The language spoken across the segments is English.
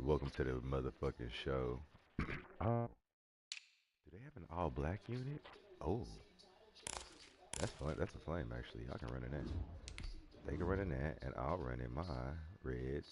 Welcome to the motherfucking show. Do they have an all black unit? Oh, that's fun. That's a flame actually. I can run in that. They can run in that, and I'll run in my reds.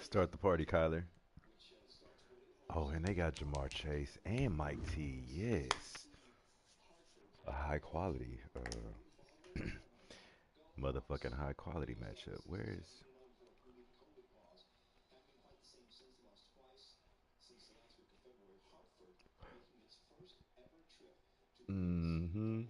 Start the party, Kyler. Oh, and they got Jamar Chase and Mike T. Yes, a high quality, motherfucking high quality matchup. Where's? Mm-hmm.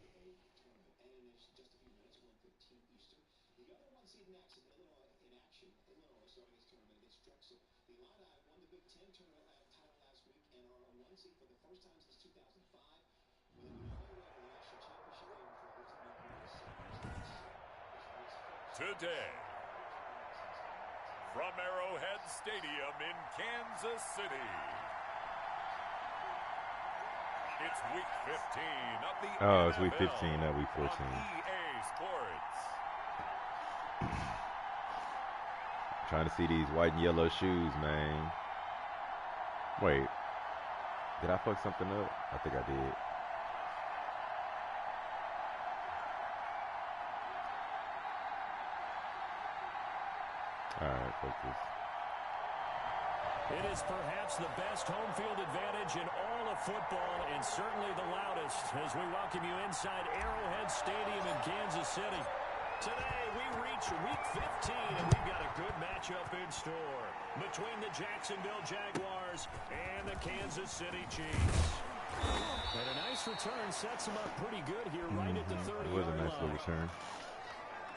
Today, from Arrowhead Stadium in Kansas City, it's Week 15 of the Oh, it's NFL week 15, not week 14. EA Sports. Trying to see these white and yellow shoes, man. Wait, did I fuck something up? I think I did. Alright, fuck this. It is perhaps the best home field advantage in all of football, and certainly the loudest, as we welcome you inside Arrowhead Stadium in Kansas City. Today, we reach Week 15, and we've got a good matchup in store between the Jacksonville Jaguars and the Kansas City Chiefs. And a nice return sets them up pretty good here right at the 30-yard line. It was a nice little return.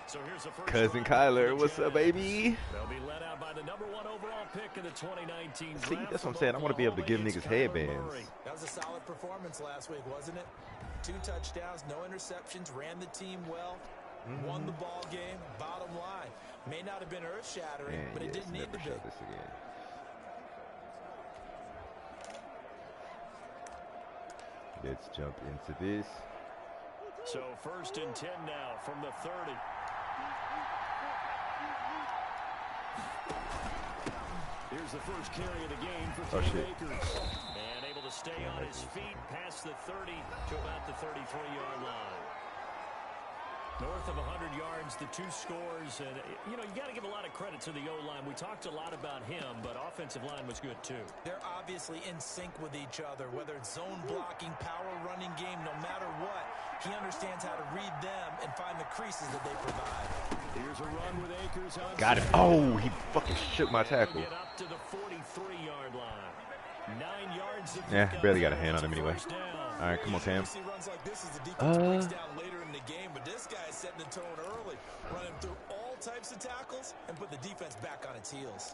So here's the first Cousin Kyler, what's up, baby? They'll be led out by the #1 overall pick in the 2019 draft. See, that's what I'm saying. I want to be able to give niggas headbands. That was a solid performance last week, wasn't it? 2 touchdowns, no interceptions, ran the team well, won the ball game. Bottom line, may not have been earth-shattering, but it didn't need to be. This again. Let's jump into this. So 1st and 10 now from the 30. Here's the first carry of the game for Cam Akers. And able to stay on his feet past the 30 to about the 33-yard line. North of 100 yards, the 2 scores. And, you know, you got to give a lot of credit to the O-line. We talked a lot about him, but offensive line was good, too. They're obviously in sync with each other, whether it's zone blocking, power running game, no matter what. He understands how to read them and find the creases that they provide. Here's a run with Akers on. Got it. Oh, he fucking shook my tackle. Get up to the 43-yard line. 9 yards. Yeah, barely got a hand on him anyway. All right, come on, Cam. Runs like this as the defense breaks down later in the game, but this guy is setting the tone early, running through all types of tackles and put the defense back on its heels.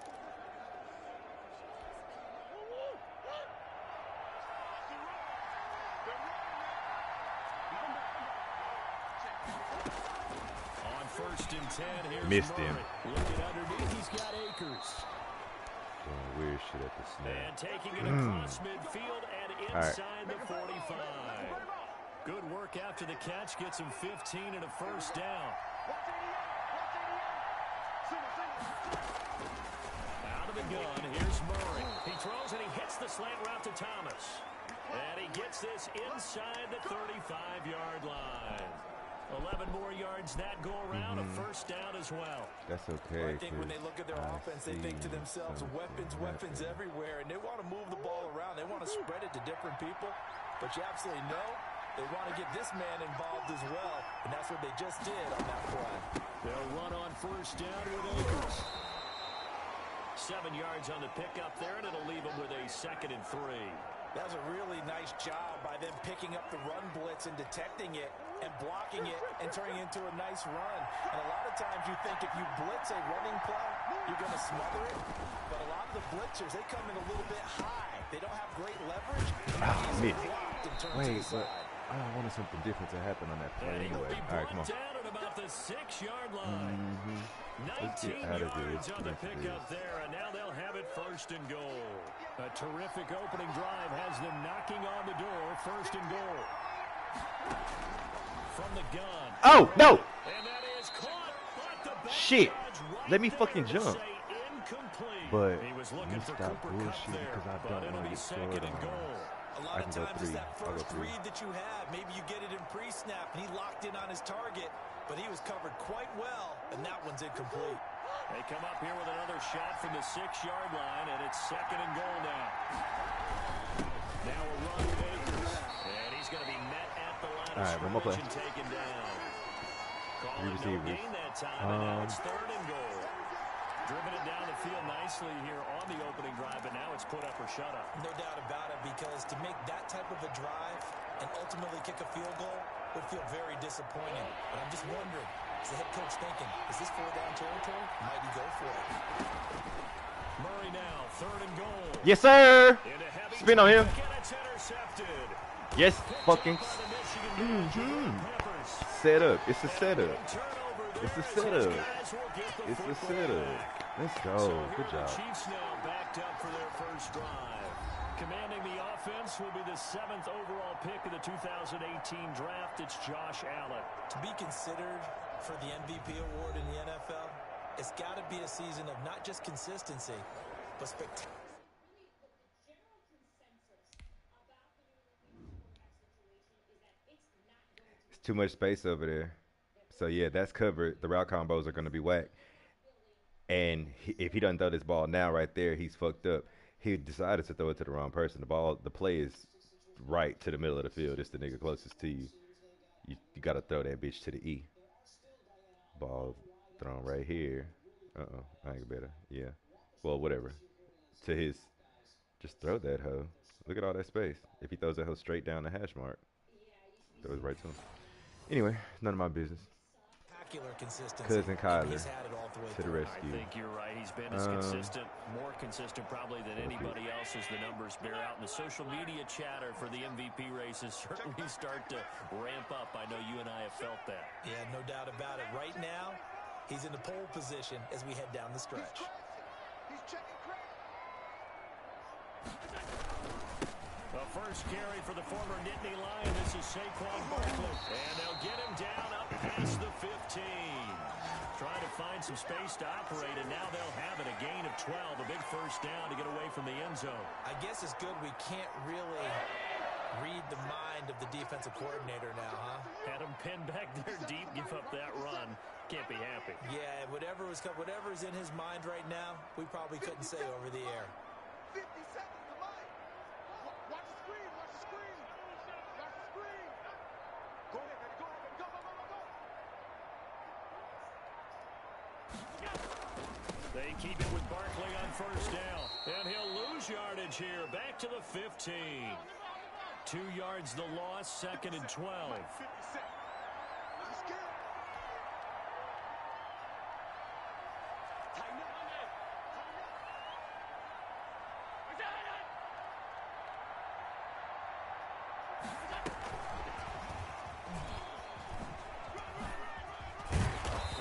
On 1st and 10, here's Missed Murray. him. Looking underneath, he's got Akers. Doing weird shit at the snap. And taking it across midfield and inside the 45. Good work after the catch. Gets him 15 and a first down. Out of the gun, here's Murray. He throws and he hits the slant route to Thomas. And he gets this inside the 35-yard line. 11 more yards that go around, a first down as well. That's okay. I think when they look at their offense, they think to themselves, weapons everywhere, and they want to move the ball around. They want to spread it to different people, but you absolutely know they want to get this man involved as well, and that's what they just did on that play. They'll run on first down with Akers. 7 yards on the pickup there, and it'll leave them with a 2nd and 3. That was a really nice job by them picking up the run blitz and detecting it and blocking it and turning it into a nice run. And a lot of times you think if you blitz a running play, you're going to smother it. But a lot of the blitzers, they come in a little bit high. They don't have great leverage. Wait, but I wanted something different to happen on that play anyway. All right, come on. Down at about the 6-yard line. 19 yards on the pickup there, and now they'll have it 1st and goal. A terrific opening drive has them knocking on the door. 1st and goal. From the gun. Oh, no! And that is caught. But the shit. right Let me fucking jump. Incomplete. But he was you looking for stop Cooper Kupp bullshit there, because I but don't it'll want to be get 2nd scored and on. goal. A lot of times it's that I'll go first three. read that you have. Maybe you get it in pre-snap, and he locked in on his target, but he was covered quite well, and that one's incomplete. They come up here with another shot from the 6-yard line, and it's 2nd and goal now. Now a run with Akers, and he's going to be met at the line of scrimmage and taken down. Calling no gain that time, and now it's 3rd and goal. Driven it down the field nicely here on the opening drive, but now it's put up or shut up. No doubt about it, because to make that type of a drive and ultimately kick a field goal would feel very disappointing. But I'm just wondering, is the head coach thinking, is this 4-down territory? Might he go for it? Murray now, 3rd and goal. Yes, sir. Spin on him. It's intercepted. Yes, fucking. Set up. It's a setup. It's a setup. It's a setup. Let's go. Good job. Chiefs now backed up for their first drive. Commanding the offense will be the 7th overall pick of the 2018 draft. It's Josh Allen. To be considered for the MVP award in the NFL, it's got to be a season of not just consistency, but spectacular. It's too much space over there. So, yeah, that's covered. The route combos are going to be whack. And if he doesn't throw this ball now right there, he's fucked up. He decided to throw it to the wrong person. The play is right to the middle of the field. It's the nigga closest to you. You got to throw that bitch to the E. Ball thrown right here. I ain't better. Yeah. Well, whatever. To his. Just throw that hoe. Look at all that space. If he throws that hoe straight down the hash mark, throw it right to him. Anyway, none of my business. Cousin Kyler to the rescue. I think you're right. He's been as consistent, more consistent probably than anybody else as the numbers bear out. And the social media chatter for the MVP races certainly start to ramp up. I know you and I have felt that. Yeah, no doubt about it. Right now, he's in the pole position as we head down the stretch. The first carry for the former Nittany Lion. This is Saquon Barkley. And they'll get him down up past the 15. Trying to find some space to operate, and now they'll have it. A gain of 12, a big first down to get away from the end zone. I guess it's good we can't really read the mind of the defensive coordinator now, huh? Had him pinned back there deep, give up that run. Can't be happy. Yeah, whatever's in his mind right now, we probably couldn't say over the air. 50 seconds to mine. Watch the screen, watch the screen. Watch the screen. Go ahead, baby, go ahead, baby. Go, go, go, go, go. They keep it with Barkley on first down. And he'll lose yardage here. Back to the 15. 2 yards the loss, 2nd and 12. 50 seconds. Let's get it. Tighten up.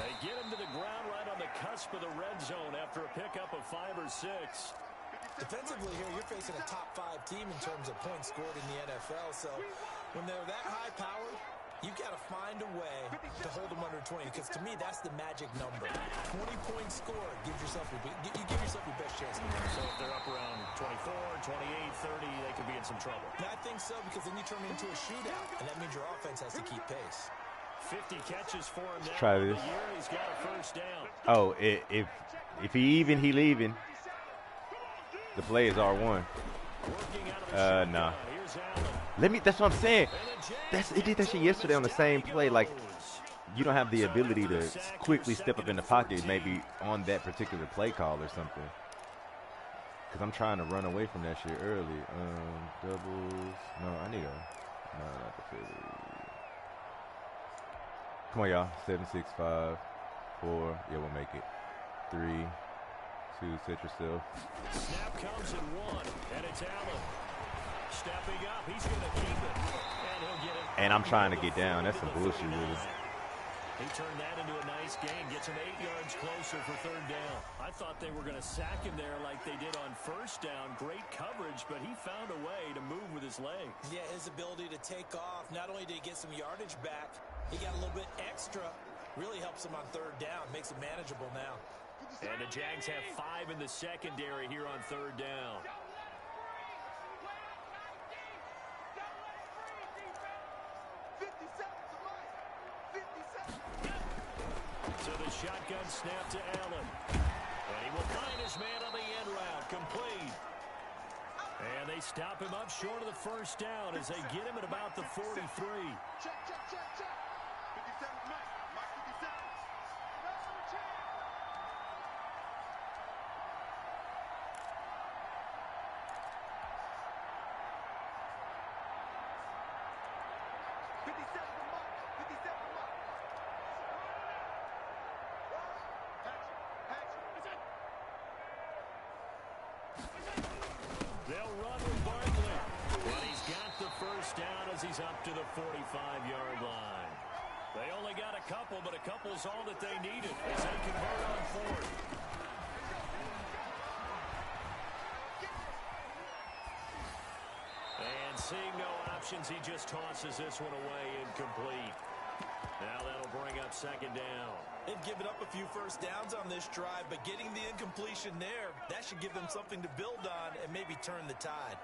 They get him to the ground right on the cusp of the red zone after a pickup of 5 or 6. Defensively here, you're facing a top 5 team in terms of points scored in the NFL. So when they're that high-powered, you've got to find a way to hold them under 20. Because to me, that's the magic number. 20 points scored gives yourself your best chance. So if they're up around 24, 28, 30, they could be in some trouble. And I think so, because then you turn it into a shootout, and that means your offense has to keep pace. 50 catches for him now. Try this. He's got a first down. Oh, if he even, he leaving. The play is R1. Nah. That's what I'm saying. It did that shit yesterday on the same play. Like, you don't have the ability to quickly step up in the pocket, maybe on that particular play call or something. I'm trying to run away from that shit early. Doubles. No, I need a. No, not the Philly. Come on, y'all. 7, 6, 5, 4. Yeah, we'll make it. 3, 2. Set yourself. Snap comes in 1, and it's Allen. Stepping up, he's going to keep it. And he'll get it. And I'm trying to get down. That's some bullshit, really. He turned that into a nice gain, gets him 8 yards closer for 3rd down. I thought they were going to sack him there like they did on 1st down. Great coverage, but he found a way to move with his legs. Yeah, his ability to take off. Not only did he get some yardage back, he got a little bit extra. Really helps him on 3rd down. Makes it manageable now. And the Jags have 5 in the secondary here on 3rd down. So the shotgun snap to Allen. And he will find his man on the end route. Complete. And they stop him up short of the 1st down as they get him at about the 43. Check, check, check, check. 57 Mike. Mike 57. National champ. They'll run with Barkley. But he's got the 1st down as he's up to the 45-yard line. They only got a couple, but a couple's all that they needed as they convert on 4th. And seeing no options, he just tosses this one away incomplete. Now that'll bring up 2nd down. They've given up a few 1st downs on this drive, but getting the incompletion there, that should give them something to build on and maybe turn the tide.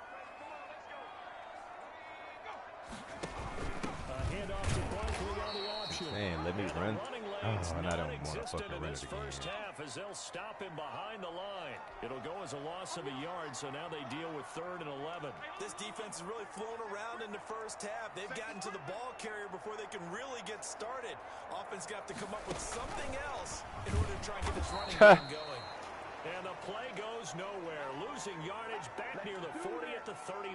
Handoff to Barkley on the option. Man, let me run. Oh, and I don't want to fucking run it again. First half as they'll stop him behind the line. It'll go as a loss of a yard, so now they deal with 3rd and 11. This defense is really flown around in the 1st half. They've gotten to the ball carrier before they can really get started. Offense got to come up with something else in order to try and get this running game going. And the play goes nowhere. Losing yardage back near the 40 at the 39.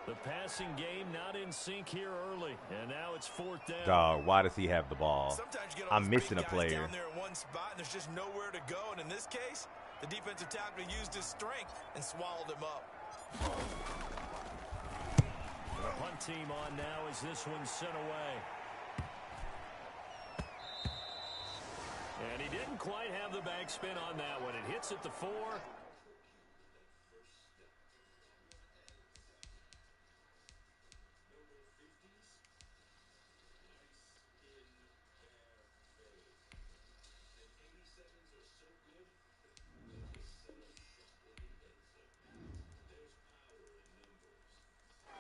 The passing game not in sync here early, and now it's 4th down. Dog, why does he have the ball? Sometimes you get all I'm these missing a big guys player. down there in one spot, and there's just nowhere to go. And in this case, the defensive tackle used his strength and swallowed him up. The punt team on now as this one's sent away. And he didn't quite have the backspin on that one. It hits at the 4.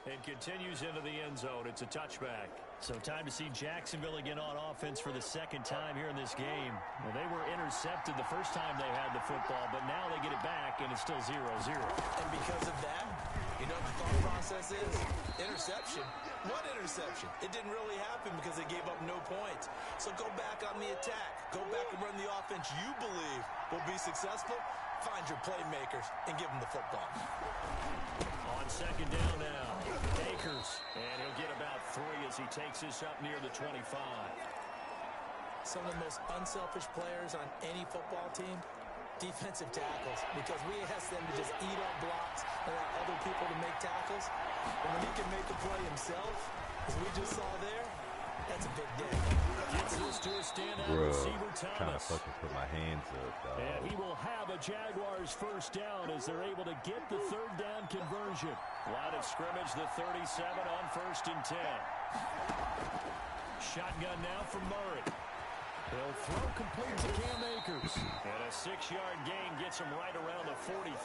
And continues into the end zone. It's a touchback. So time to see Jacksonville again on offense for the 2nd time here in this game. Well, they were intercepted the first time they had the football, but now they get it back, and it's still 0-0. And because of that, you know what the thought process is? Interception. What interception? It didn't really happen because they gave up no points. So go back on the attack. Go back and run the offense you believe will be successful. Find your playmakers and give them the football. On 2nd down now, Akers, and he'll get about 3 as he takes this up near the 25. Some of the most unselfish players on any football team, defensive tackles, because we ask them to just eat up blocks and allow other people to make tackles. And when he can make the play himself, as we just saw there, that's a big day. Gets this to a standout Bro, receiver, trying to Thomas. fucking put my hands up, dog. And he will have a Jaguars 1st down as they're able to get the 3rd down conversion. Line of scrimmage, the 37 on 1st and 10. Shotgun now from Murray. He'll throw complete to Cam Akers. And a 6-yard gain gets him right around the 43.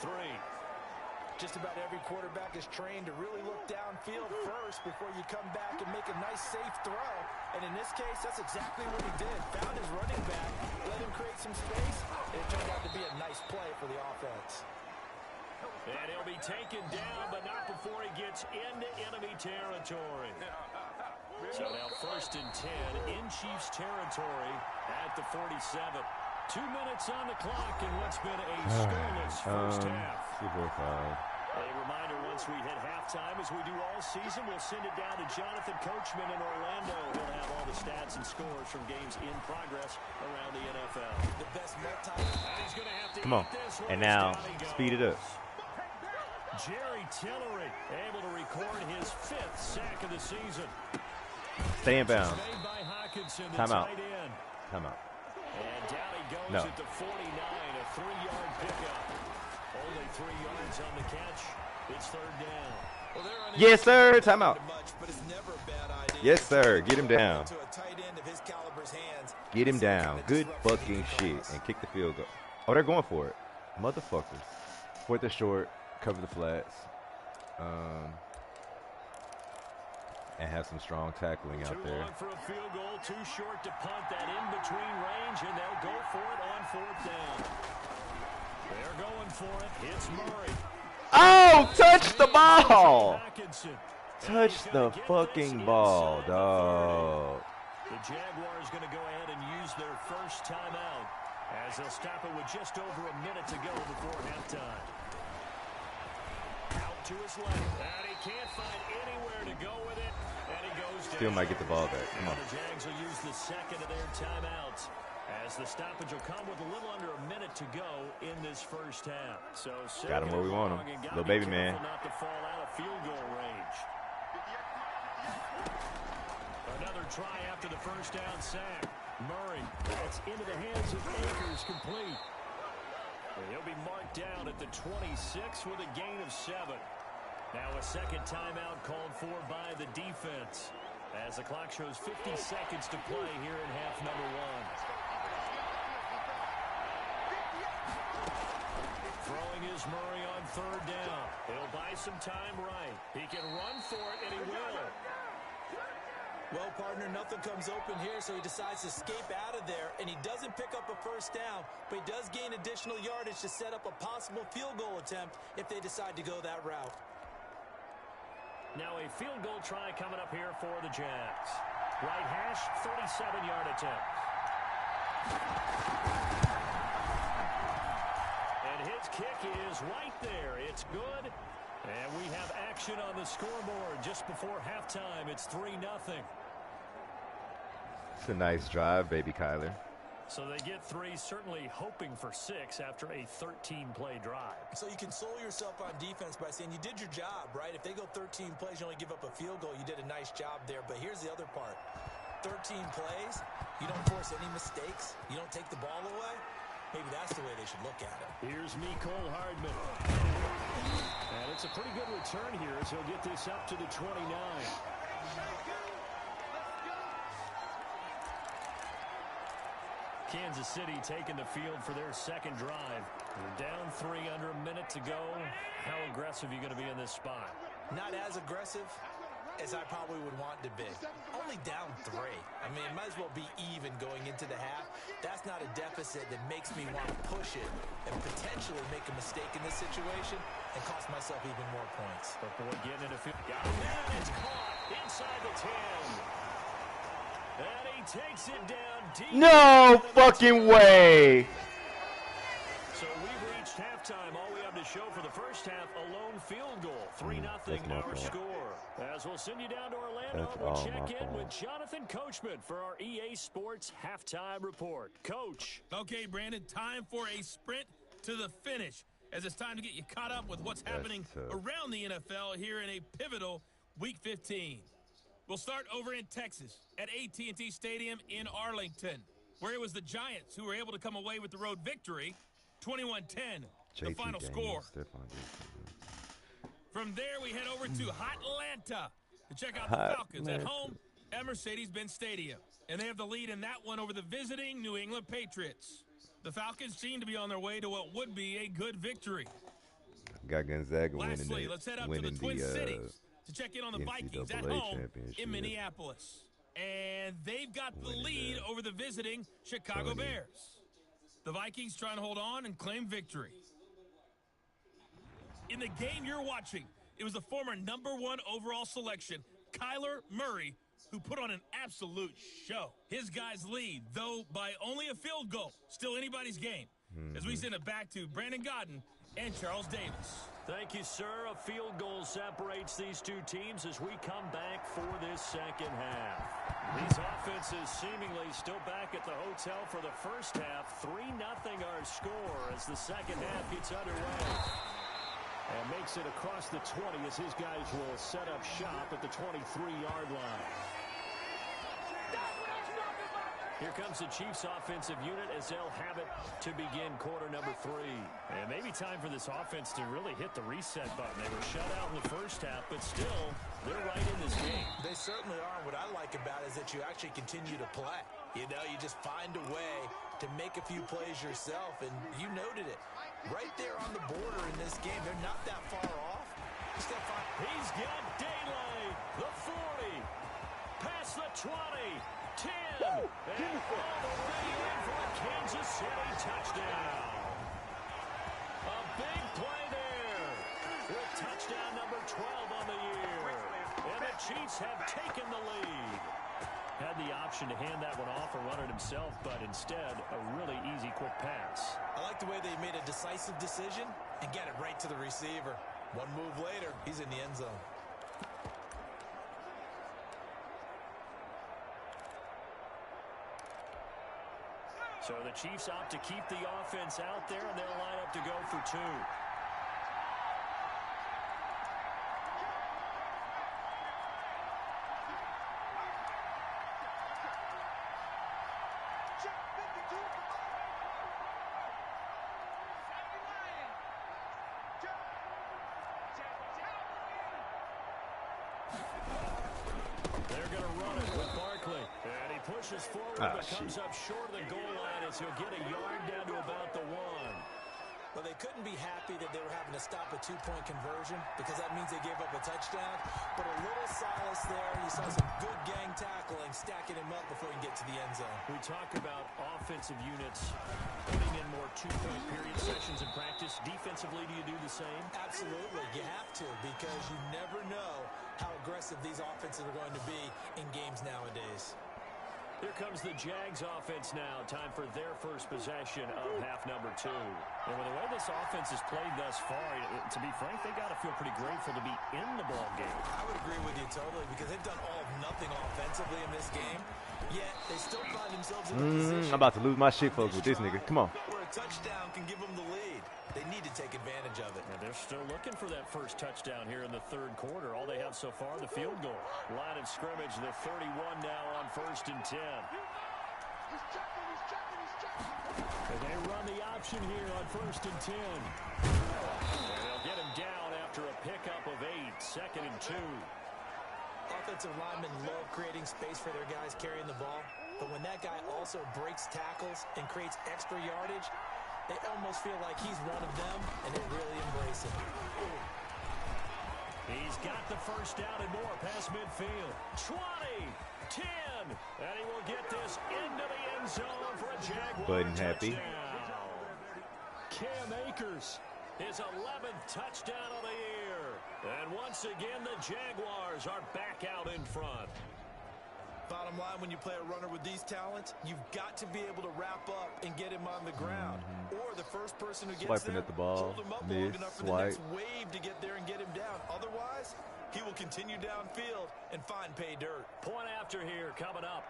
Just about every quarterback is trained to really look downfield first before you come back and make a nice, safe throw. And in this case, that's exactly what he did. Found his running back, let him create some space, and it turned out to be a nice play for the offense. And he'll be taken down, but not before he gets into enemy territory. So now 1st and 10 in Chiefs territory at the 47. 2 minutes on the clock in what's been a scoreless first half. Super 5. A reminder, once we hit halftime, as we do all season, we'll send it down to Jonathan Coachman in Orlando. He'll have all the stats and scores from games in progress around the NFL. The best He's going to have to Come on. eat this one And as now, down he goes. speed it up. Jerry Tillery able to record his 5th sack of the season. Stay in bounds. Made by Hawkinson, the Time out. tight end. Time out. And down he goes No. at the 49, a 3-yard pickup. Only 3 yards on the catch. It's 3rd down. Well, Yes, sir. Time out. much, but it's never a bad idea. Yes, sir. Get him down. To a tight end of his caliber's hands. Get him So it down. kinda Good disrupts fucking the shit. defense. And kick the field goal. Oh, they're going for it. Motherfuckers. 4th and short. Cover the flats. And have some strong tackling out Too there. long for a field goal. Too short to punt that in between range. And they'll go for it on 4th down. They're going for it. It's Murray. Oh, touch the ball. Hawkinson. Touch the fucking ball, dog. The Jaguars going to go ahead and use their first timeout as they'll stop it with just over a minute to go before halftime. Out to his left, and he can't find anywhere to go with it, and he goes down. Still might get the ball back. Come on. The Jags will use the second of their timeouts as the stoppage will come with a little under a minute to go in this first half. So Got him where we want him. Little baby man. Not to fall out of field goal range. Another try after the first down sack. Murray, that's into the hands of Akers, complete. And he'll be marked down at the 26 with a gain of 7. Now a second timeout called for by the defense as the clock shows 50 seconds to play here in half number 1. Throwing is Murray on 3rd down. He'll buy some time right. He can run for it, and he will. Well, partner, nothing comes open here, so he decides to escape out of there, and he doesn't pick up a first down, but he does gain additional yardage to set up a possible field goal attempt if they decide to go that route. Now a field goal try coming up here for the Jags. Right hash, 37-yard attempt. And his kick is right there. It's good. And we have action on the scoreboard just before halftime. It's 3-0. It's a nice drive, baby Kyler. So they get 3, certainly hoping for 6 after a 13-play drive. So you console yourself on defense by saying you did your job, right? If they go 13 plays, you only give up a field goal, you did a nice job there. But here's the other part. 13 plays, you don't force any mistakes, you don't take the ball away. Maybe that's the way they should look at it. Here's Mecole Hardman. And it's a pretty good return here as he'll get this up to the 29. Kansas City taking the field for their second drive. They're down 3 under a minute to go. How aggressive are you going to be in this spot? Not as aggressive as I probably would want to be. Only down 3. I mean, it might as well be even going into the half. That's not a deficit that makes me want to push it and potentially make a mistake in this situation and cost myself even more points. But boy, getting into field. Got him. And it's caught inside the 10. And he takes it down deep. No fucking way. So we've reached halftime. All we have to show for the first half, a lone field goal. 3-0 that's my our fault. score. As we'll send you down to Orlando, That's we'll all check my in fault. with Jonathan Coachman for our EA Sports halftime report. Coach. Okay, Brandon, time for a sprint to the finish as it's time to get you caught up with what's happening tough. around the NFL here in a pivotal Week 15. We'll start over in Texas at AT&T Stadium in Arlington, where it was the Giants who were able to come away with the road victory, 21-10, the JT final Daniels, score. Stephon Diggs. From there, we head over to Atlanta to check out the Falcons at home at Mercedes-Benz Stadium. And they have the lead in that one over the visiting New England Patriots. The Falcons seem to be on their way to what would be a good victory. Got Gonzaga Lastly, let's head up to the winning Twin the Cities to check in on the Vikings at NCAA home championship. in Minneapolis. And they've got the Winning lead that. over the visiting Chicago Tony. Bears. The Vikings trying to hold on and claim victory. In the game you're watching, it was the former #1 overall selection, Kyler Murray, who put on an absolute show. His guys lead, though by only a field goal. Still anybody's game. As we send it back to Brandon Godden and Charles Davis. Thank you, sir. A field goal separates these two teams as we come back for this second half. These offenses seemingly still back at the hotel for the first half. 3-0 our score as the second half gets underway. And makes it across the 20 as his guys will set up shop at the 23-yard line. Here comes the Chiefs offensive unit as they'll have it to begin quarter number 3. And maybe time for this offense to really hit the reset button. They were shut out in the first half, but still, they're right in this game. They certainly are. What I like about it is that you actually continue to play. You know, you just find a way to make a few plays yourself, and you noted it. Right there on the border in this game, they're not that far off. He's got daylight. The 40. Past the 20. 10. And all the way in for a Kansas City touchdown. A big play there. With touchdown number 12 on the year. And the Chiefs have taken the lead. Had the option to hand that one off or run it himself, but instead, a really easy, quick pass. I like the way they made a decisive decision and get it right to the receiver. One move later, he's in the end zone. So the Chiefs opt to keep the offense out there, and they'll line up to go for 2. Pushes forward, but comes up short of the goal line as he'll get a yard down to about the 1. Well, they couldn't be happy that they were having to stop a 2-point conversion because that means they gave up a touchdown. But a little solace there. You saw some good gang tackling, stacking him up before he can get to the end zone. We talk about offensive units putting in more 2-point period sessions in practice. Defensively, do you do the same? Absolutely. You have to because you never know how aggressive these offenses are going to be in games nowadays. Here comes the Jags offense now. Time for their first possession of half number 2. And with the way this offense has played thus far, to be frank, they got to feel pretty grateful to be in the ball game. I would agree with you totally because they've done all of nothing offensively in this game, yet they still find themselves in a position. I'm about to lose my shit, folks, with this nigga. Come on. Where a touchdown can give them the lead. They need to take advantage of it. And they're still looking for that first touchdown here in the third quarter. All they have so far, the field goal. Line of scrimmage, the 31 now on 1st and 10. And they run the option here on 1st and 10. And they'll get him down after a pickup of 8. 2nd and 2. Offensive linemen love creating space for their guys carrying the ball. But when that guy also breaks tackles and creates extra yardage, they almost feel like he's one of them, and they really embrace him. He's got the first down and more past midfield. 20, 10, and he will get this into the end zone for a Jaguar touchdown. Cam Akers, his 11th touchdown of the year. And once again, the Jaguars are back out in front. Bottom line, when you play a runner with these talents, you've got to be able to wrap up and get him on the ground. Or the first person who gets Swiping there, at the ball, hold him up long enough for the next wave to get there and get him down. Otherwise, he will continue downfield and find pay dirt. Point after here coming up.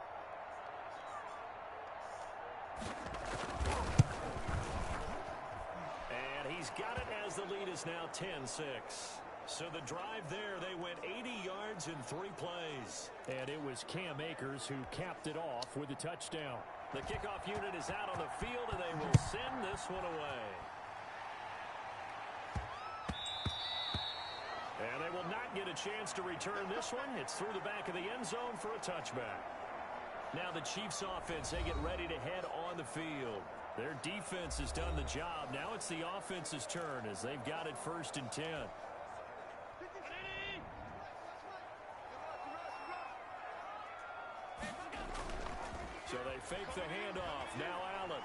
And he's got it as the lead is now 10-6. So the drive there, they went 80 yards in 3 plays. And it was Cam Akers who capped it off with a touchdown. The kickoff unit is out on the field, and they will send this one away. And they will not get a chance to return this one. It's through the back of the end zone for a touchback. Now the Chiefs offense, they get ready to head on the field. Their defense has done the job. Now it's the offense's turn as they've got it 1st and 10. So they fake the handoff. Now Allen.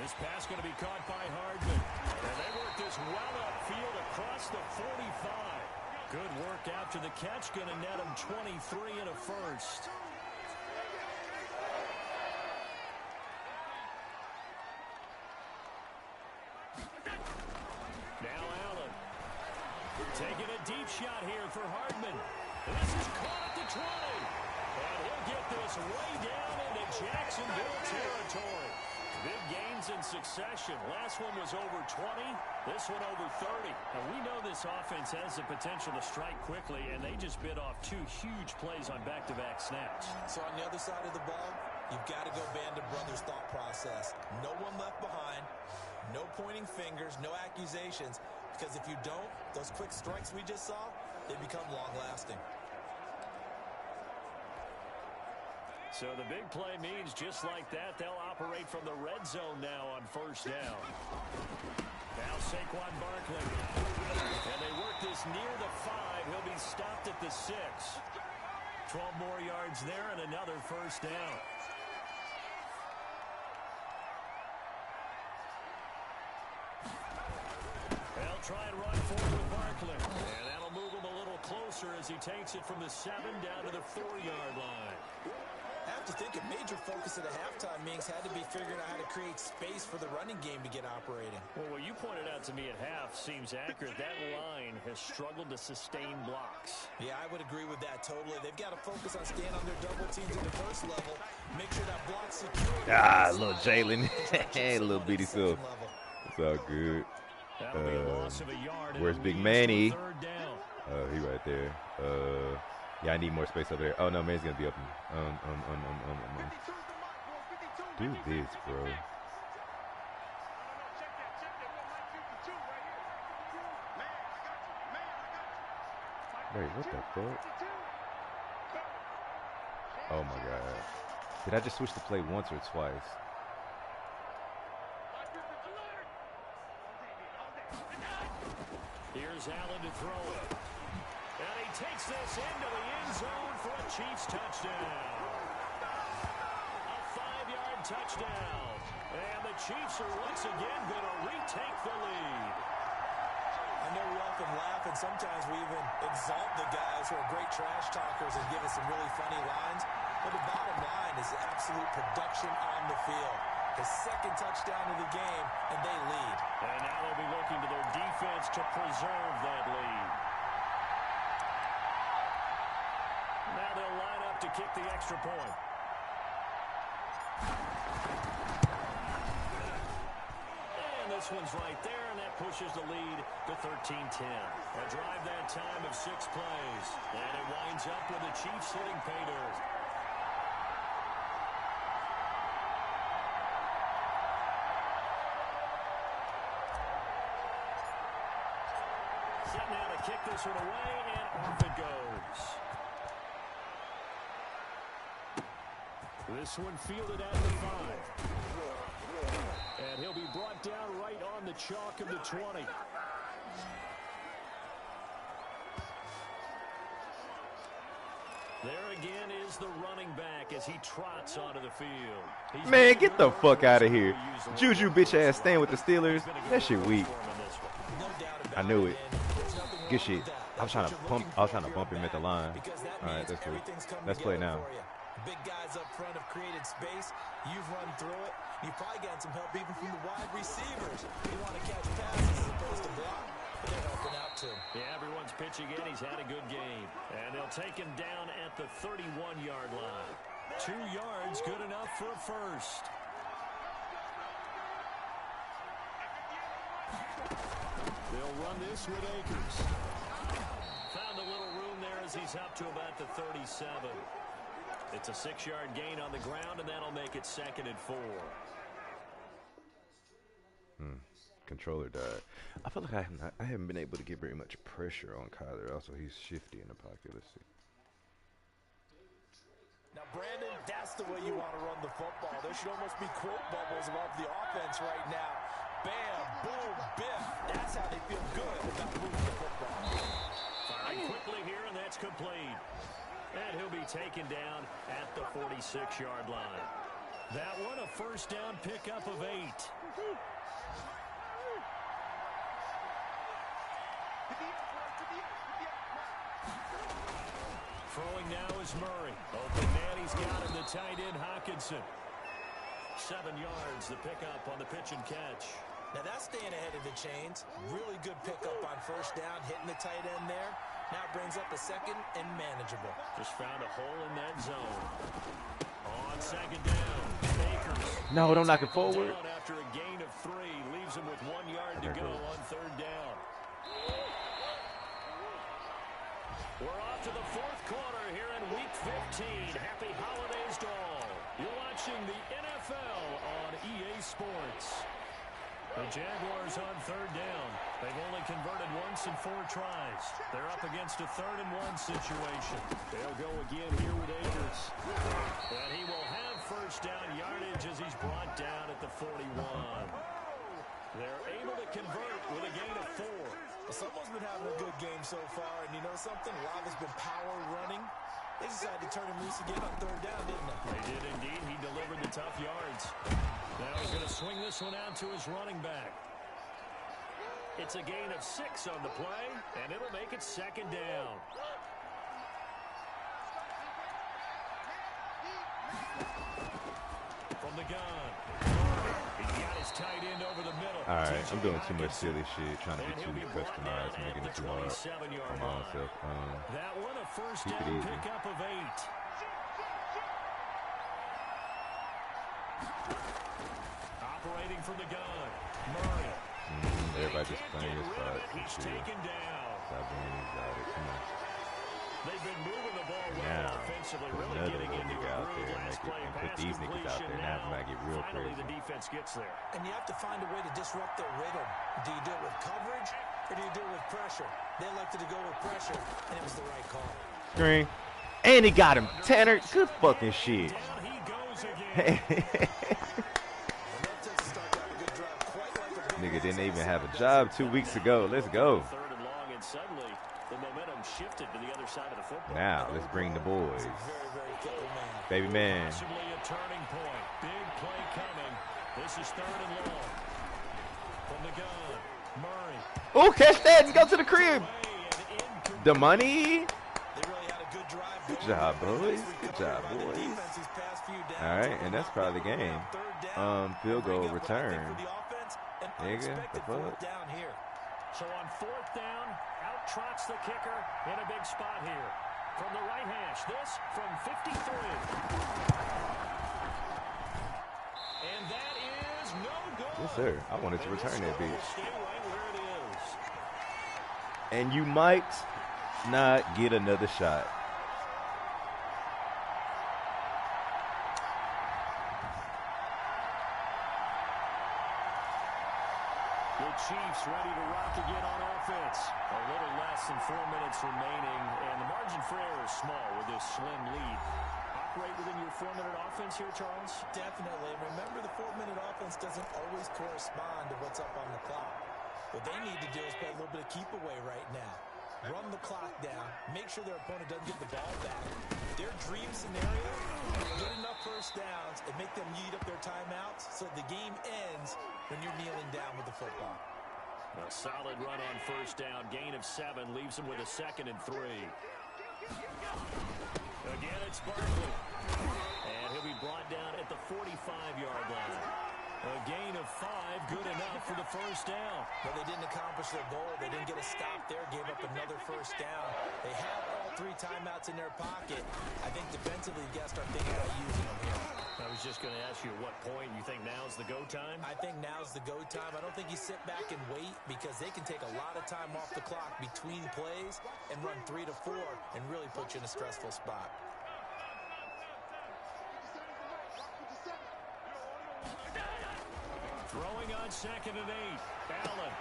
This pass going to be caught by Hardman. And they work this well upfield across the 45. Good work after the catch. Going to net him 23 and a first. Now Allen. Taking a deep shot here for Hardman. This is caught at the 20. And he'll get this way down into Jacksonville territory. Big gains in succession. Last one was over 20. This one over 30. And we know this offense has the potential to strike quickly, and they just bit off 2 huge plays on back-to-back snaps. So on the other side of the ball, you've got to go band of brothers thought process. No one left behind. No pointing fingers, no accusations. Because if you don't, those quick strikes we just saw, they become long-lasting. So the big play means just like that, they'll operate from the red zone now on first down. Now Saquon Barkley. And they work this near the 5. He'll be stopped at the 6. 12 more yards there and another first down. They'll try and run forward with Barkley. And that'll move him a little closer as he takes it from the 7 down to the 4-yard line. I have to think a major focus at a halftime meetings had to be figuring out how to create space for the running game to get operating. Well, what you pointed out to me at half seems accurate. That line has struggled to sustain blocks. Yeah, I would agree with that totally. They've got to focus on staying on their double teams at the first level. Make sure that block's secure. Little Jalen. Little bitty self. It's all good. Where's Big Manny? He right there. Yeah, I need more space over there. Oh, no, man's going to be open. Do this, bro. Wait, what the fuck? Oh, my God. Did I just switch the play once or twice? Here's Allen to throw it. And he takes this into the end zone for a Chiefs touchdown. A 5-yard touchdown. And the Chiefs are once again going to retake the lead. I know we often laugh, and sometimes we even exalt the guys who are great trash talkers and give us some really funny lines. But the bottom line is absolute production on the field. His second touchdown of the game, and they lead. And now they'll be looking to their defense to preserve that lead. Now they'll line up to kick the extra point. And this one's right there, and that pushes the lead to 13-10. A drive that time of 6 plays. And it winds up with the Chiefs hitting pay dirt. Set now to kick this one away, and off it goes. This one fielded at the 5. And he'll be brought down right on the chalk of the 20. There again is the running back as he trots onto the field. Man, get the fuck out of here. Juju bitch ass staying with the Steelers. That shit weak. I knew it. Good shit. I was trying to bump him at the line. All right, that's cool. Let's play now. Big guys up front have created space. You've run through it. You've probably gotten some help even from the wide receivers. They want to catch passes as opposed to block, but they're helping out too. Yeah, everyone's pitching in. He's had a good game. And they'll take him down at the 31-yard line. 2 yards, good enough for a first. They'll run this with Akers. Found a little room there as he's up to about the 37. It's a 6-yard gain on the ground, and that'll make it 2nd and 4. Controller died. I feel like I haven't been able to get very much pressure on Kyler. Also, he's shifty in the pocket. Let's see. Now, Brandon, that's the way you want to run the football. There should almost be quote bubbles above the offense right now. Bam, boom, biff. That's how they feel good about moving the football. Firing quickly here, and that's complete. And he'll be taken down at the 46-yard line. That one, a first down pickup of 8. Throwing now is Murray. Open man, he's got him. The tight end, Hawkinson. 7 yards, the pickup on the pitch and catch. Now that's staying ahead of the chains. Really good pickup on first down, hitting the tight end there. Now brings up a second and manageable. Just found a hole in that zone. On second down, Akers. No, don't knock it forward. After a gain of 3, leaves him with 1 yard to go on third down. We're off to the fourth quarter here in Week 15. Happy holidays to all. You're watching the NFL on EA Sports. The Jaguars on third down. They've only converted once in 4 tries. They're up against a 3rd and 1 situation. They'll go again here with Akers. And he will have first down yardage as he's brought down at the 41. They're able to convert with a gain of 4. Well, someone's been having a good game so far, and you know something? A lot has been power running. They decided to turn him loose again on third down, didn't they? They did indeed. He delivered the tough yards. Now he's going to swing this one out to his running back. It's a gain of 6 on the play, and it'll make it second down. From the gun. He's got his tight end over the middle. All right, I'm doing too much silly shit, trying to be too customized, making it too hard for myself. That one a first keep it down easy. pickup of 8. Operating from the gun. Murray. Everybody just playing his spot. He's taken down. Stop being exotic. Come on. They've been moving the ball well Now, offensively, put really another getting little into nigga a out groove. there and Last make it, play, and put pass these niggas out there. Now it might get real finally crazy. the defense gets there. And you have to find a way to disrupt their rhythm. Do you do it with coverage, or do you do it with pressure? They elected to go with pressure, and it was the right call. Screen. And he got him. Tanner, good fucking shit. Down he goes again. Nigga didn't even have a job 2 weeks ago. Let's go. Third and long, and suddenly the momentum shifted to the other side of the football. Now, let's bring the boys. Very, very fickle man. Baby man. Possibly a turning point. Big play coming. This is third and long. From the gun, Murray. Oh, catch that and go to the crib. Away and incomplete. The money. They really had a good drive. Good job, boys. Good job, boys. All right, and that's probably the game. Field goal return. Nigga, the fuck? Down here. So on fourth down, out trots the kicker in a big spot here. From the right hash, this from 53. And that is no good. Yes, sir. I wanted to return that bitch. Stay right where it is. And you might not get another shot. The Chiefs ready to rock again on offense. A little less than 4 minutes remaining, and the margin for error is small with this slim lead. Operate within your 4-minute offense here, Charles? Definitely. Remember, the 4-minute offense doesn't always correspond to what's up on the clock. What they need to do is play a little bit of keep away right now. Run the clock down. Make sure their opponent doesn't get the ball back. Their dream scenario, get enough first downs and make them eat up their timeouts so the game ends when you're kneeling down with the football. A solid run on first down. Gain of 7 leaves him with a 2nd and 3. Again, it's Barkley. And he'll be brought down at the 45-yard line. A gain of 5, good enough for the first down. But they didn't accomplish their goal. They didn't get a stop there, gave up another first down. They have all 3 timeouts in their pocket. I think defensively, you got to start thinking about using them here. I was just going to ask you at what point you think now's the go time? I think now's the go time. I don't think you sit back and wait because they can take a lot of time off the clock between plays and run 3 to 4 and really put you in a stressful spot. Throwing on 2nd and 8. Allen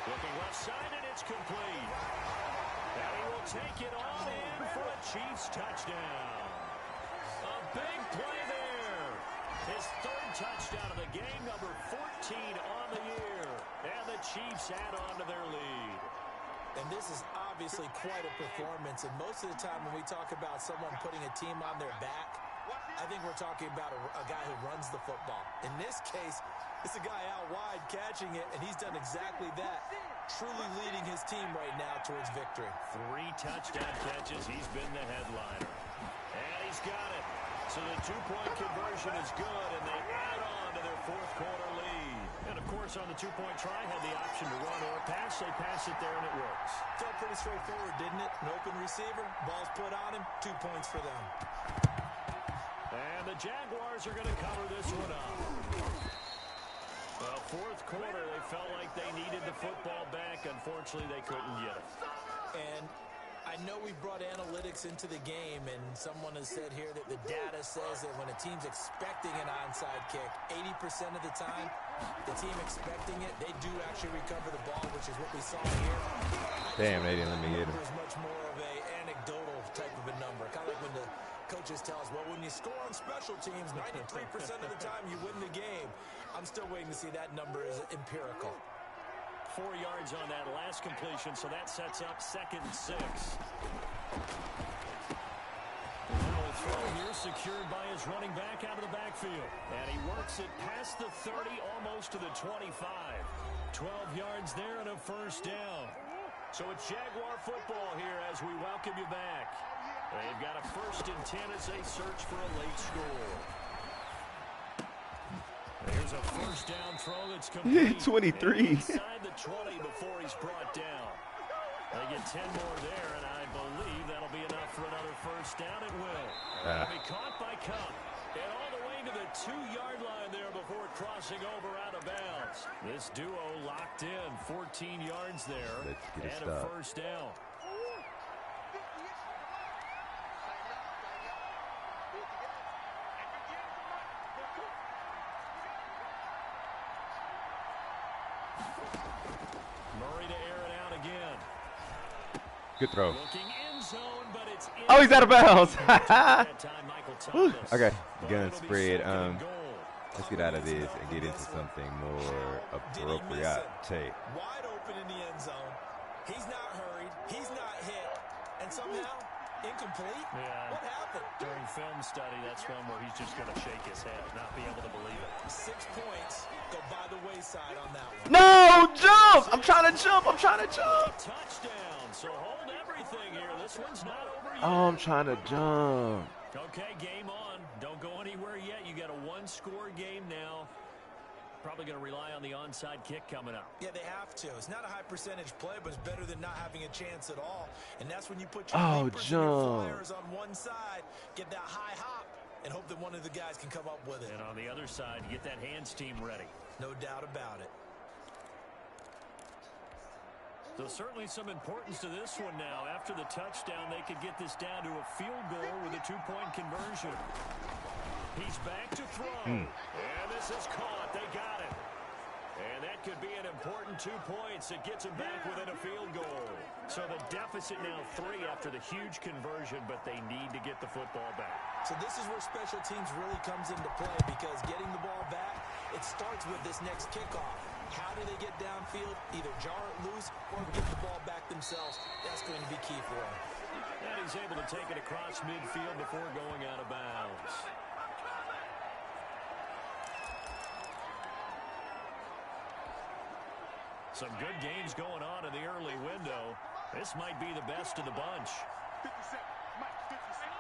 looking left side, and it's complete. And he will take it on in for a Chiefs touchdown. A big play there. His 3rd touchdown of the game, number 14 on the year. And the Chiefs add on to their lead. And this is obviously quite a performance. And most of the time when we talk about someone putting a team on their back, I think we're talking about a guy who runs the football. In this case, it's a guy out wide catching it, and he's done exactly that. truly leading his team right now towards victory. 3 touchdown catches. He's been the headliner. And he's got it. So the 2-point conversion is good, and they add on to their 4th quarter lead. And, of course, on the 2-point try, had the option to run or pass. They pass it there, and it works. Felt pretty straightforward, didn't it? An open receiver, ball's put on him, 2 points for them. And the Jaguars are going to cover this one up. Well, 4th quarter, they felt like they needed the football back. Unfortunately, they couldn't get it. And I know we brought analytics into the game, and someone has said here that the data says that when a team's expecting an onside kick, 80% of the time, the team expecting it, they do actually recover the ball, which is what we saw here. Damn, they didn't let me hit him. It's much more of a anecdotal type of a number. Kind of like when the coaches tell us, well, when you score on special teams, 93% of the time you win the game. I'm still waiting to see that number is empirical. 4 yards on that last completion, so that sets up 2nd and 6. Now a throw here secured by his running back out of the backfield. And he works it past the 30, almost to the 25. 12 yards there and a 1st down. So it's Jaguar football here as we welcome you back. They've got a 1st and 10 as they search for a late score. Here's a 1st down throw that's complete. 23. Inside the 20 before he's brought down. They get 10 more there, and I believe that'll be enough for another 1st down. It will. It'll be caught by Cup. And all the way to the 2-yard line there before crossing over out of bounds. This duo locked in. 14 yards there. And a 1st down. Murray to air it out again. Good throw. Looking end zone, but it's Oh, he's out of bounds. Okay, Okay, gun spread. Let's get out of this and get into something more appropriate. Wide open in the end zone. He's not hurried. He's not hit. And somehow, incomplete? Yeah. What happened? During film study, that's one where he's just going to shake his head, not be able to believe it. 6 points go by the wayside on that one. No, jump! I'm trying to jump. I'm trying to jump. Touchdown. So hold everything here. This one's not over yet. Oh, I'm trying to jump. Okay, game on. Don't go anywhere yet. You got a 1-score game now. Probably going to rely on the onside kick coming up. Yeah, they have to. It's not a high percentage play, but it's better than not having a chance at all. And that's when you put your papers and your flyers on one side, get that high hop, and hope that one of the guys can come up with it. And on the other side, get that hands team ready. No doubt about it. So certainly some importance to this one now. After the touchdown, they could get this down to a field goal with a 2-point conversion. He's back to throw. And this is caught. They got it. And that could be an important 2 points. It gets them back within a field goal. So the deficit now 3 after the huge conversion, but they need to get the football back. So this is where special teams really comes into play, because getting the ball back, it starts with this next kickoff. How do they get downfield? Either jar it loose or get the ball back themselves. That's going to be key for them. And he's able to take it across midfield before going out of bounds. Some good games going on in the early window. This might be the best of the bunch. 57. Mike, 57.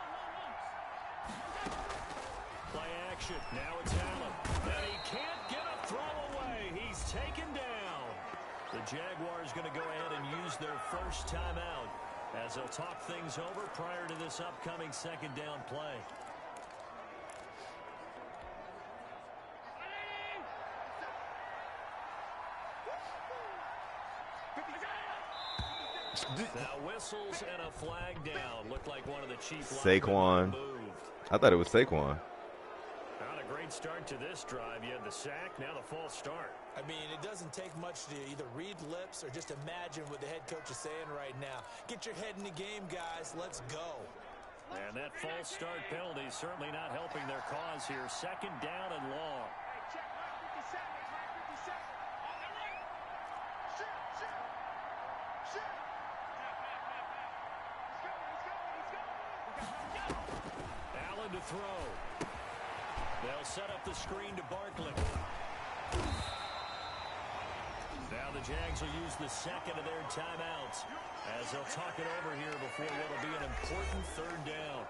Play action. Now it's Allen. And he can't get a throw away. He's taken down. The Jaguars going to go ahead and use their 1st timeout as they'll talk things over prior to this upcoming 2nd down play. Now whistles and a flag down. Looked like one of the chief Saquon. moved. I thought it was Saquon. Not a great start to this drive. You had the sack, now the false start. I mean, it doesn't take much to either read lips or just imagine what the head coach is saying right now. Get your head in the game, guys. Let's go. And that false start penalty is certainly not helping their cause here. 2nd down and long. Check Mike 57. Mike 57. On the right. Shoot, shoot. Shoot. Let's go. Allen to throw. They'll set up the screen to Barkley. Now the Jags will use the second of their timeouts as they'll talk it over here before what will be an important third down.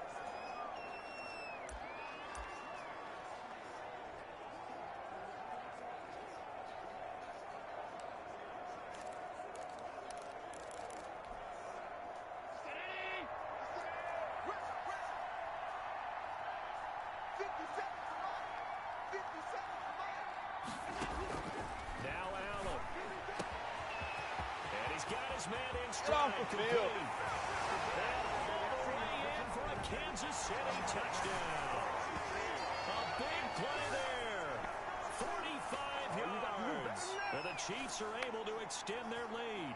Off the field. In for a Kansas City touchdown. A big play there. 45 yards. And the Chiefs are able to extend their lead.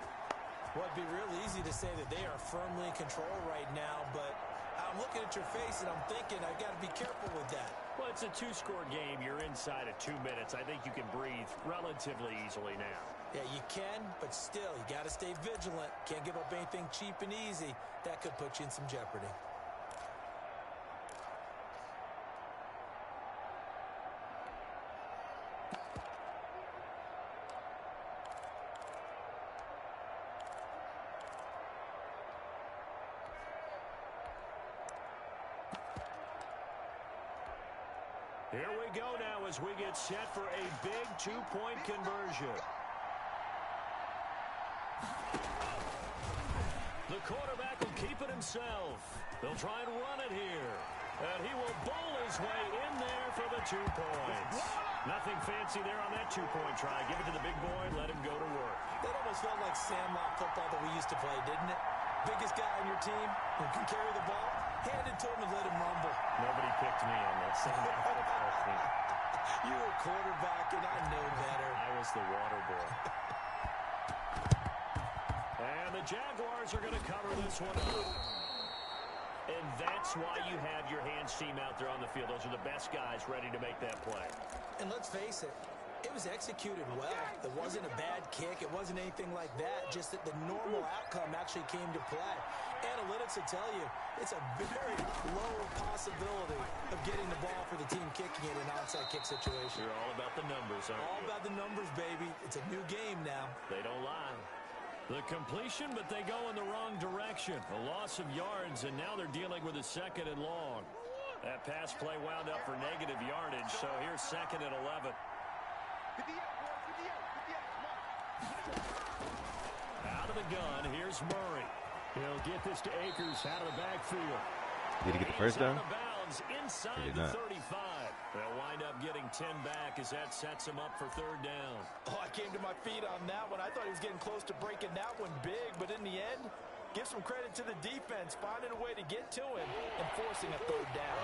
Well, it'd be real easy to say that they are firmly in control right now, but I'm looking at your face and I'm thinking I've got to be careful with that. Well, it's a two-score game. You're inside of 2 minutes. I think you can breathe relatively easily now. Yeah, you can, but still, you got to stay vigilant. Can't give up anything cheap and easy. That could put you in some jeopardy. Here we go now as we get set for a big two-point conversion. The quarterback will keep it himself. They'll try and run it here. And he will bowl his way in there for the 2 points. Nothing fancy there on that two-point try. Give it to the big boy, let him go to work. That almost felt like sandlot football that we used to play, didn't it? Biggest guy on your team who can carry the ball, hand it to him and let him rumble. Nobody picked me on that sandlot football team. You were quarterback, and I know better. I was the water boy. And the Jaguars are going to cover this one up. And that's why you have your hands team out there on the field. Those are the best guys ready to make that play. And let's face it, it was executed well. It wasn't a bad kick. It wasn't anything like that. Just that the normal outcome actually came to play. Analytics will tell you it's a very low possibility of getting the ball for the team kicking it in an onside kick situation. You're all about the numbers, aren't you? All about the numbers, baby. It's a new game now. They don't lie. The completion, but they go in the wrong direction. A loss of yards, and now they're dealing with a second and long. That pass play wound up for negative yardage, so here's second and 11. Out of the gun, here's Murray. He'll get this to Akers out of the backfield. Did he get the first down? Out of bounds inside the 35. They'll wind up getting 10 back as that sets him up for third down. Oh, I came to my feet on that one. I thought he was getting close to breaking that one big, but in the end, give some credit to the defense, finding a way to get to him and forcing a third down.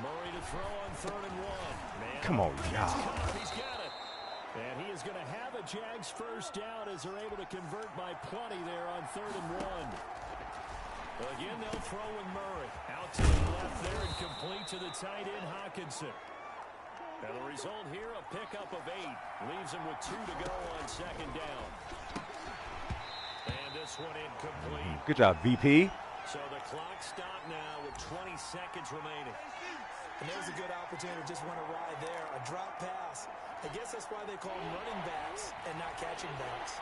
Murray to throw on third and one. Man, come on, y'all. He's got it. And he is going to have a Jags first down as they're able to convert by plenty there on third and one. Again, they'll throw with Murray. Out to the left there and complete to the tight end, Hockenson. And the result here, a pickup of 8. Leaves him with 2 to go on second down. And this one incomplete. Good job, VP. So the clock stopped now with 20 seconds remaining. And there's a good opportunity. Just went awry there. A drop pass. I guess that's why they call them running backs and not catching backs.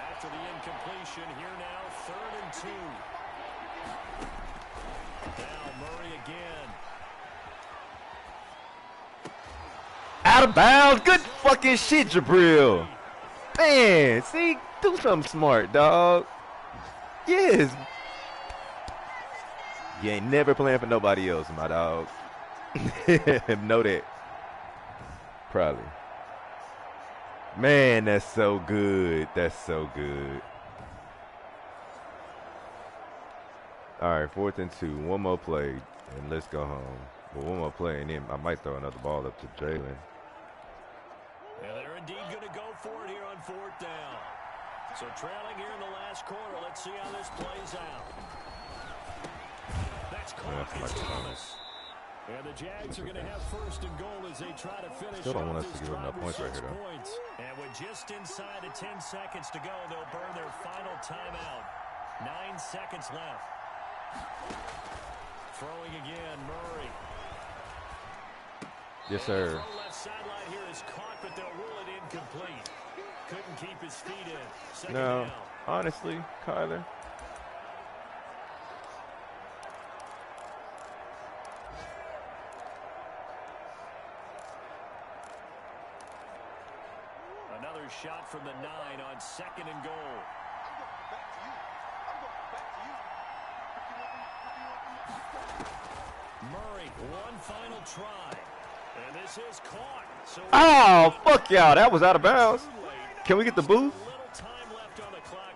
After the incompletion, here now, third and 2. Now Murray again. Out of bounds. Good fucking shit, Jabril. Man, see, do something smart, dog. Yes. You ain't never playing for nobody else, my dog. Know that. Probably. Man, that's so good. That's so good. All right, 4th and 2. One more play, and let's go home. Well, one more play, and then I might throw another ball up to Jalen. Yeah, they're indeed going to go for it here on 4th down. So trailing here in the last quarter. Let's see how this plays out. That's caught. It's Thomas. And the Jags are going to have first and goal as they try to finish. Still don't want us this to give them enough points right here, though. Points. And with just inside of 10 seconds to go, they'll burn their final timeout. 9 seconds left. Throwing again, Murray. Yes, sir. Throw left sideline here is caught, but they'll rule it incomplete. Couldn't keep his feet in. Second No, down. honestly, Kyler. Another shot from the 9 on 2nd and goal. Murray, one final try. And this is caught. So Oh, fuck y'all. That was out of bounds. Can we get the booth?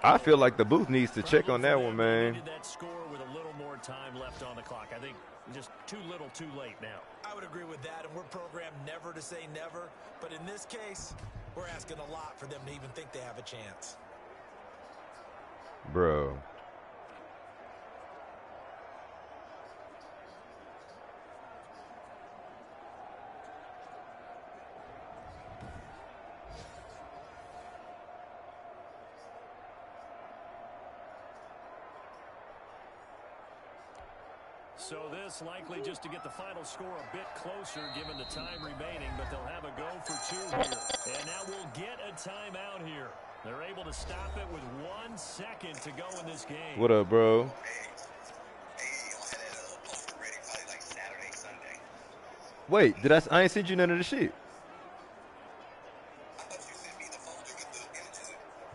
I feel like the booth needs to check on that one, man. That score with a little more time left on the clock. I think just too little, too late now. I would agree with that, and we're programmed never to say never. But in this case, we're asking a lot for them to even think they have a chance. Bro. So this likely just to get the final score a bit closer given the time remaining, but they'll have a go for 2 here. And now we'll get a timeout here. They're able to stop it with 1 second to go in this game. What up, bro? Wait, I ain't sent you none of the shit.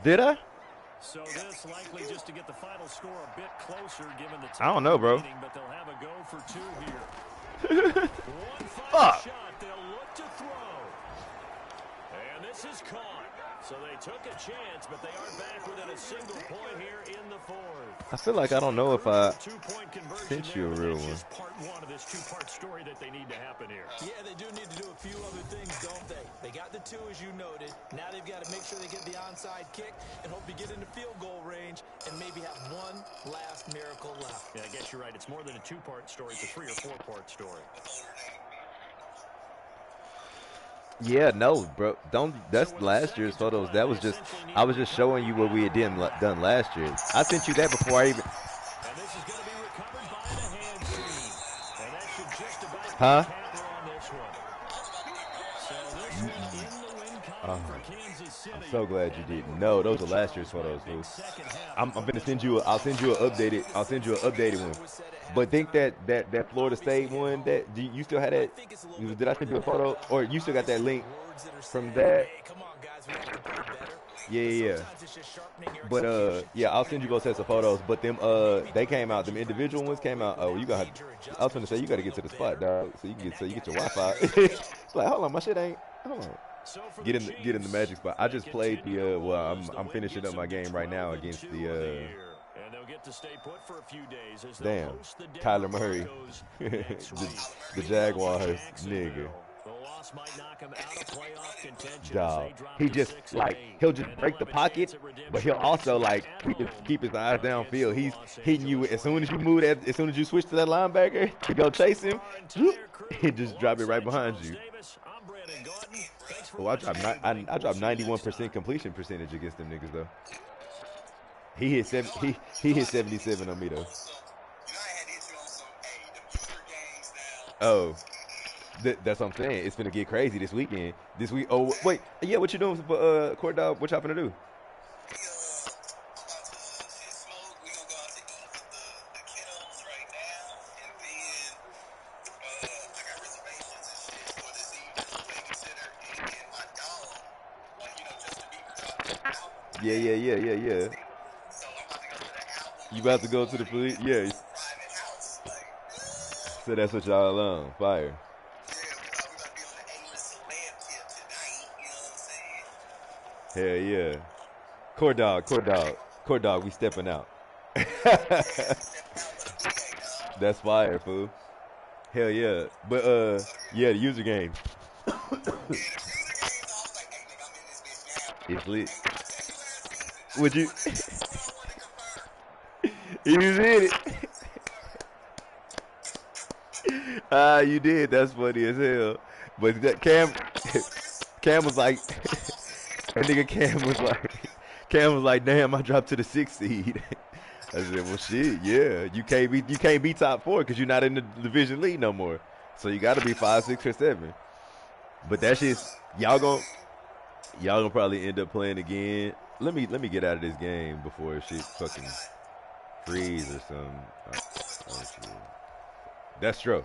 Did I? So this likely just to get the final score a bit closer given the time I don't know, bro. remaining, but they'll have a go for 2 here. One final shot they'll look to throw. And this is caught. So they took a chance, but they are back within a single point here in the 4th. I feel like I don't know if I Two-point conversion sent you a there, real but one. that's just part 1 of this 2-part story that they need to happen here. Yeah, they do need to do a few other things, don't they? They got the 2, as you noted. Now they've got to make sure they get the onside kick and hope to get into field goal range and maybe have one last miracle left. Yeah, I guess you're right. It's more than a 2-part story. It's a 3- or 4-part story. Yeah, no, bro. That's last year's photos. That was just, I was just showing you what we had done last year. I sent you that before I even. And this is going to be recovered by the hand team. And that should just about Huh? cover on this one. So this one in the win column for Kansas City. I'm so glad you didn't. No, those are last year's photos, dude. I'm gonna send you. I'll send you an updated one. But think that Florida State one, do you still have that? Did I send you a photo, or you still got that link from that? Yeah. But yeah, I'll send you both sets of photos. But them they came out. Them individual ones came out. Oh, you got. I was gonna say you got to get to the spot, dog. So you get your Wi-Fi. It's like, hold on, my shit ain't. Hold on. Get in the magic spot. I just played the. Well, I'm finishing up my game right now against the. To stay put for a few days as damn, Kyler Murray, the Jaguars, nigga. Dog, he just he'll just break the pocket, but he'll also keep his eyes downfield. He's hitting you as soon as you move that, as soon as you switch to that linebacker to go chase him, he just drop it right behind you. Oh, I dropped 91% completion percentage against them niggas though. He hit 77 on me though. Oh, that's what I'm saying. It's gonna get crazy this weekend. This week. Oh wait, yeah. What you doing for Court Dog? What y'all finna do? Yeah. You about to go to the police? Yeah. So that's what y'all on fire. Hell yeah. Court dog, we stepping out. That's fire, fool. Hell yeah. But yeah, the user game. It's lit. Would you? You did it. You did. That's funny as hell. But that Cam was like, that nigga Cam was like, damn, I dropped to the 6th seed. I said, well, shit, yeah, you can't be top 4 because you're not in the division league no more. So you got to be 5, 6, or 7. But that shit's y'all gonna probably end up playing again. Let me get out of this game before shit fucking freeze or something. Oh shit. That's true.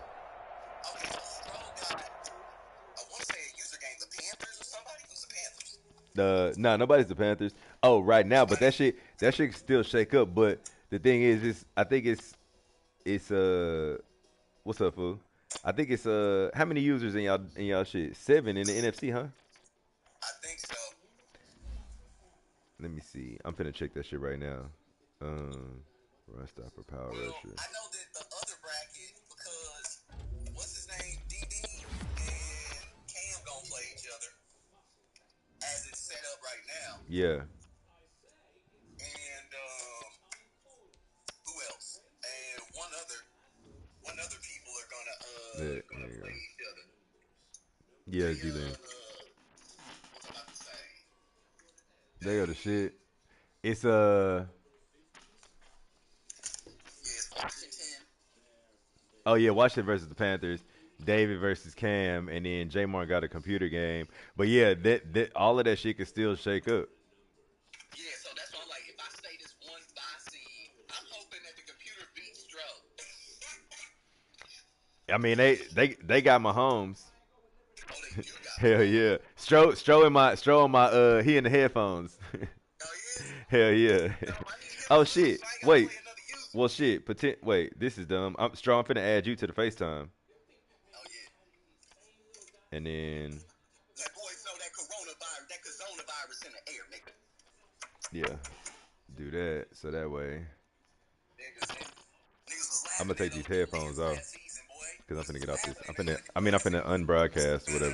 No, nobody's the Panthers. Oh, right now, but that shit still shake up. But the thing is, I think it's what's up, fool? I think it's how many users in y'all shit? 7 in the NFC, huh? Let me see. I'm finna check that shit right now. Um, Run stopper, power rusher. Yeah. There you go. Yeah, D-Lane. They go the shit. It's oh yeah, Washington versus the Panthers. David versus Cam, and then Jamar got a computer game. But yeah, that all of that shit can still shake up. I mean, they got Mahomes. Hell yeah, Stro in my he in the headphones. Hell yeah. Oh shit. Wait. Well shit. Wait. This is dumb. I'm Stro. I'm finna add you to the FaceTime, and then yeah, do that so that way I'm gonna take these headphones off because I'm finna get off this. I'm finna unbroadcast or whatever.